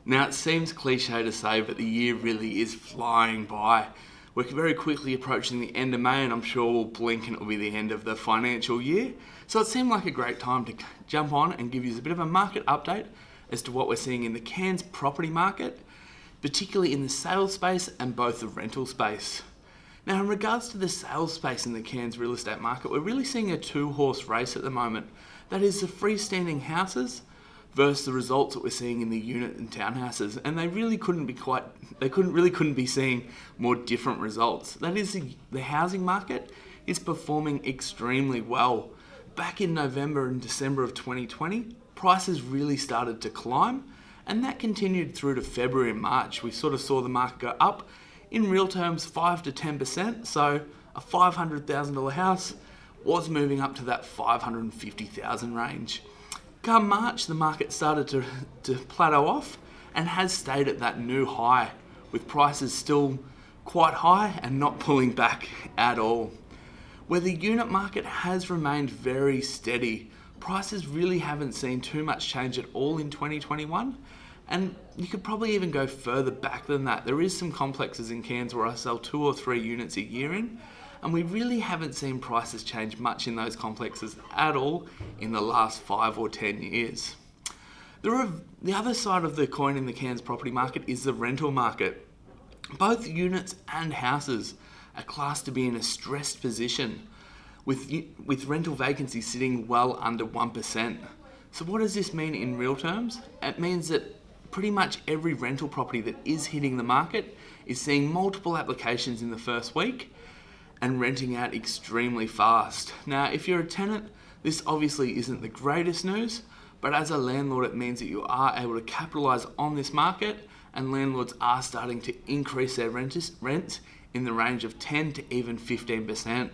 Now, it seems cliche to say, but the year really is flying by. We're very quickly approaching the end of May, and I'm sure we'll blink and it'll be the end of the financial year. So it seemed like a great time to jump on and give you a bit of a market update as to what we're seeing in the Cairns property market, particularly in the sales space and both the rental space. Now, in regards to the sales space in the Cairns real estate market, we're really seeing a two-horse race at the moment. That is the freestanding houses versus the results that we're seeing in the unit and townhouses, and they really couldn't be seeing more different results. That is, the housing market is performing extremely well. Back in November and December of 2020, prices really started to climb, and that continued through to February and March. We sort of saw the market go up, in real terms, 5 to 10%, so a $500,000 house was moving up to that $550,000 range. Come March, the market started to plateau off and has stayed at that new high, with prices still quite high and not pulling back at all. Where the unit market has remained very steady, prices really haven't seen too much change at all in 2021, and you could probably even go further back than that. There is some complexes in Cairns where I sell 2 or 3 units a year in, and we really haven't seen prices change much in those complexes at all in the last 5 or 10 years. The other side of the coin in the Cairns property market is the rental market. Both units and houses are classed to be in a stressed position, with rental vacancy sitting well under 1%. So what does this mean in real terms? It means that pretty much every rental property that is hitting the market is seeing multiple applications in the first week and renting out extremely fast. Now, if you're a tenant, this obviously isn't the greatest news, but as a landlord, it means that you are able to capitalise on this market, and landlords are starting to increase their rents in the range of 10 to even 15%.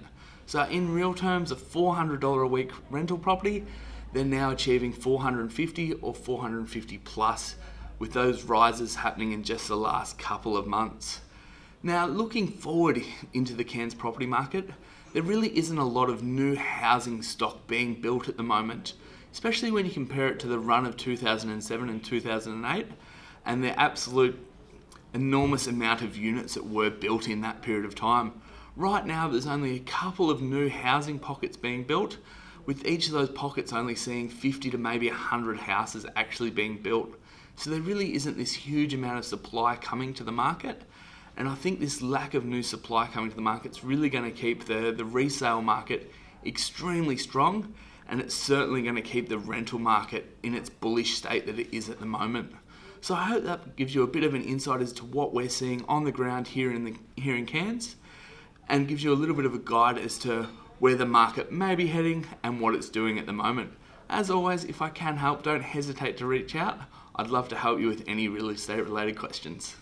So in real terms, a $400 a week rental property, they're now achieving $450 or $450 plus, with those rises happening in just the last couple of months. Now, looking forward into the Cairns property market, there really isn't a lot of new housing stock being built at the moment, especially when you compare it to the run of 2007 and 2008 and the absolute enormous amount of units that were built in that period of time. Right now, there's only a couple of new housing pockets being built, with each of those pockets only seeing 50 to maybe 100 houses actually being built. So there really isn't this huge amount of supply coming to the market. And I think this lack of new supply coming to the market is really going to keep the resale market extremely strong, and it's certainly going to keep the rental market in its bullish state that it is at the moment. So I hope that gives you a bit of an insight as to what we're seeing on the ground here in Cairns, and gives you a little bit of a guide as to where the market may be heading and what it's doing at the moment. As always, if I can help, don't hesitate to reach out. I'd love to help you with any real estate related questions.